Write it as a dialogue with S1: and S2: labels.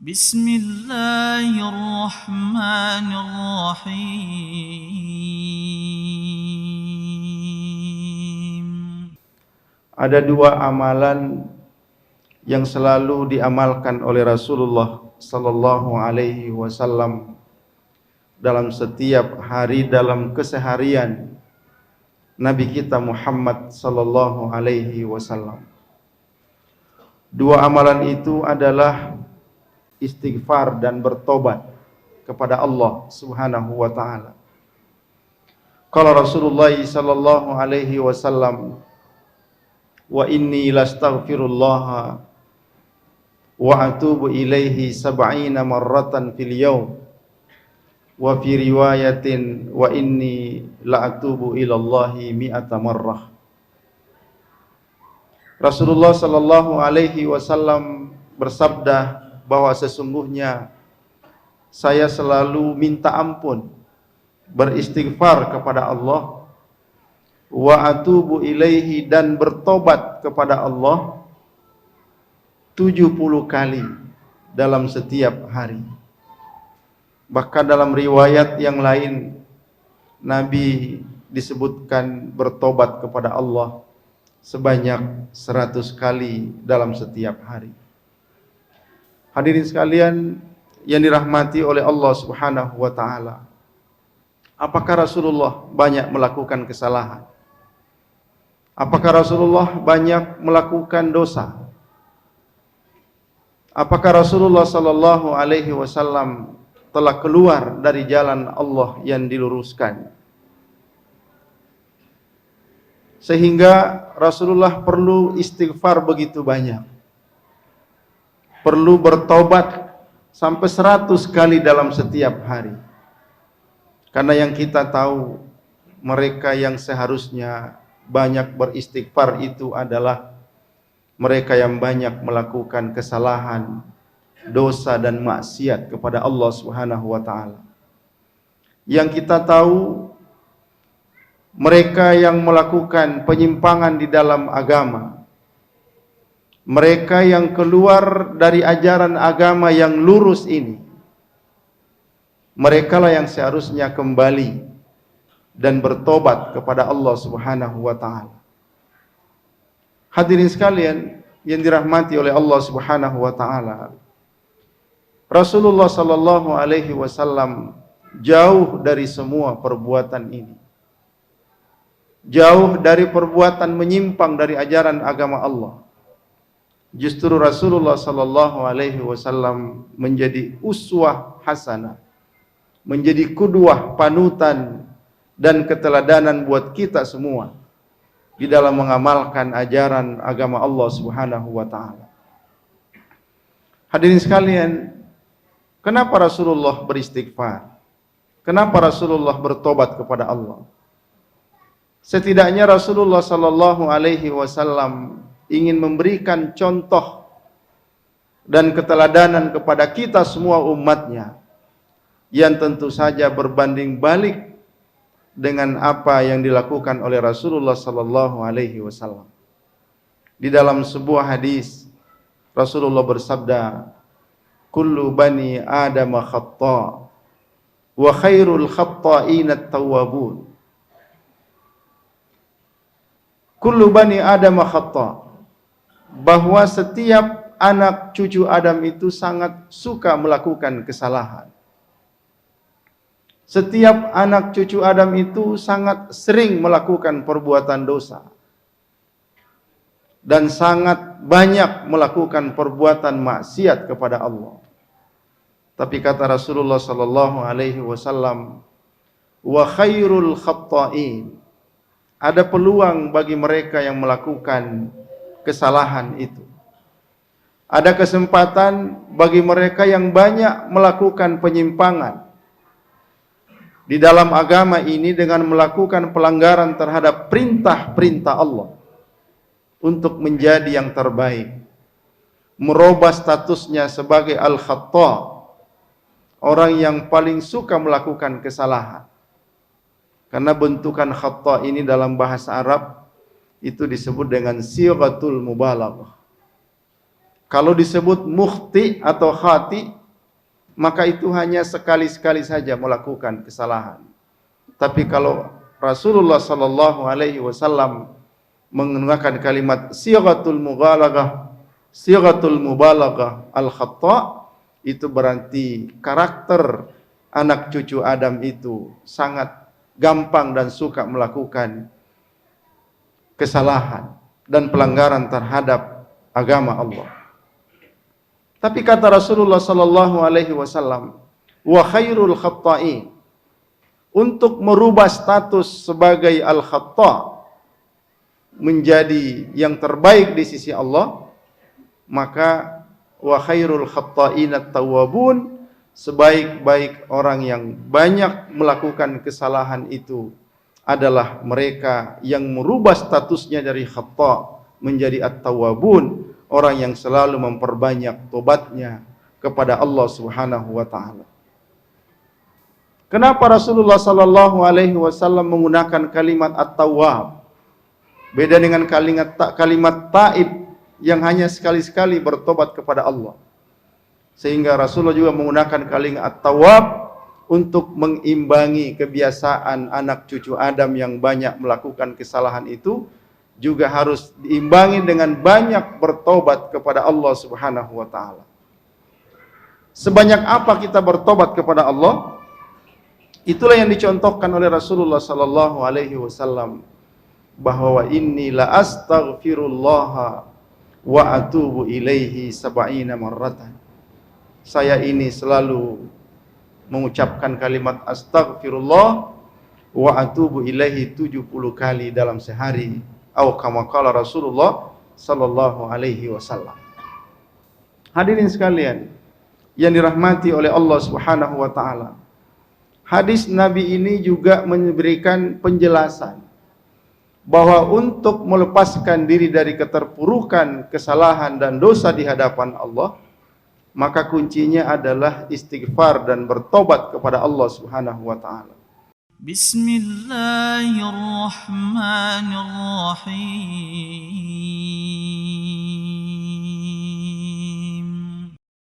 S1: Bismillahirrahmanirrahim.
S2: Ada dua amalan yang selalu diamalkan oleh Rasulullah sallallahu alaihi wasallam dalam setiap hari dalam keseharian Nabi kita Muhammad sallallahu alaihi wasallam. Dua amalan itu adalah istighfar dan bertobat kepada Allah Subhanahu wa taala. Qala Rasulullah sallallahu alaihi wasallam, wa inni lastaghfirullah wa atubu ilaihi sab'ina marratan fil yawm, wa fi riwayatin wa inni la atubu ilallahi mi'ata marrah. Rasulullah sallallahu alaihi wasallam bersabda bahwa sesungguhnya saya selalu minta ampun, beristighfar kepada Allah, wa atubu ilaihi, dan bertobat kepada Allah 70 kali dalam setiap hari. Bahkan dalam riwayat yang lain Nabi disebutkan bertobat kepada Allah sebanyak 100 kali dalam setiap hari. Hadirin sekalian yang dirahmati oleh Allah Subhanahu wa taala, apakah Rasulullah banyak melakukan kesalahan? Apakah Rasulullah banyak melakukan dosa? Apakah Rasulullah sallallahu alaihi wasallam telah keluar dari jalan Allah yang diluruskan, sehingga Rasulullah perlu istighfar begitu banyak, perlu bertobat sampai 100 kali dalam setiap hari? Karena yang kita tahu, mereka yang seharusnya banyak beristighfar itu adalah mereka yang banyak melakukan kesalahan, dosa dan maksiat kepada Allah Subhanahu wa taala. Yang kita tahu, mereka yang melakukan penyimpangan di dalam agama, mereka yang keluar dari ajaran agama yang lurus ini, merekalah yang seharusnya kembali dan bertobat kepada Allah Subhanahu wa taala. Hadirin sekalian yang dirahmati oleh Allah Subhanahu wa taala, Rasulullah sallallahu alaihi wasallam jauh dari semua perbuatan ini. Jauh dari perbuatan menyimpang dari ajaran agama Allah. Justru Rasulullah sallallahu alaihi wasallam menjadi uswah hasanah, menjadi qudwah, panutan dan keteladanan buat kita semua di dalam mengamalkan ajaran agama Allah Subhanahu wa taala. Hadirin sekalian, kenapa Rasulullah beristighfar? Kenapa Rasulullah bertobat kepada Allah? Setidaknya Rasulullah sallallahu alaihi wasallam ingin memberikan contoh dan keteladanan kepada kita semua umatnya, yang tentu saja berbanding balik dengan apa yang dilakukan oleh Rasulullah sallallahu alaihi wasallam. Di dalam sebuah hadis Rasulullah bersabda, kullu bani Adam khata' wa khairul khatta'in at-tawwabun. Kullu bani Adam khata', bahwa setiap anak cucu Adam itu sangat suka melakukan kesalahan. Setiap anak cucu Adam itu sangat sering melakukan perbuatan dosa dan sangat banyak melakukan perbuatan maksiat kepada Allah. Tapi kata Rasulullah sallallahu alaihi wasallam, wa khairul khatta'in, ada peluang bagi mereka yang melakukan kesalahan itu. Ada kesempatan bagi mereka yang banyak melakukan penyimpangan di dalam agama ini dengan melakukan pelanggaran terhadap perintah-perintah Allah untuk menjadi yang terbaik, merubah statusnya sebagai al-khata', orang yang paling suka melakukan kesalahan. Karena bentukan khata' ini dalam bahasa Arab itu disebut dengan sighatul mubalaghah. Kalau disebut mukhti atau khati, maka itu hanya sekali-sekali saja melakukan kesalahan. Tapi kalau Rasulullah sallallahu alaihi wasallam menggunakan kalimat sighatul mubalaghah al-khata', itu berarti karakter anak cucu Adam itu sangat gampang dan suka melakukan kesalahan dan pelanggaran terhadap agama Allah. Tapi kata Rasulullah sallallahu alaihi wasallam, wa khairul khatta'in, untuk merubah status sebagai al-khata' menjadi yang terbaik di sisi Allah, maka wa khairul khatta'in at-tawwabun, sebaik-baik orang yang banyak melakukan kesalahan itu adalah mereka yang merubah statusnya dari khata' menjadi at-tawwabun, orang yang selalu memperbanyak tobatnya kepada Allah Subhanahu wa taala. Kenapa Rasulullah sallallahu alaihi wasallam menggunakan kalimat at-tawwab? Beda dengan kalimat taib yang hanya sekali-sekali bertobat kepada Allah. Sehingga Rasulullah juga menggunakan kalimat at-tawwab untuk mengimbangi kebiasaan anak cucu Adam yang banyak melakukan kesalahan itu, juga harus diimbangi dengan banyak bertobat kepada Allah Subhanahu wa taala. Sebanyak apa kita bertobat kepada Allah, itulah yang dicontohkan oleh Rasulullah sallallahu alaihi wasallam, bahwa inni la astaghfirullah wa atubu ilaihi sab'ina marratan. Saya ini selalu mengucapkan kalimat astaghfirullah wa atubu ilaihi 70 kali dalam sehari, atau kama qala Rasulullah sallallahu alaihi wasallam. Hadirin sekalian yang dirahmati oleh Allah Subhanahu wa taala, hadis Nabi ini juga memberikan penjelasan bahwa untuk melepaskan diri dari keterpurukan, kesalahan dan dosa di hadapan Allah, maka kuncinya adalah istighfar dan bertobat kepada Allah Subhanahu wa taala.
S1: Bismillahirrahmanirrahim.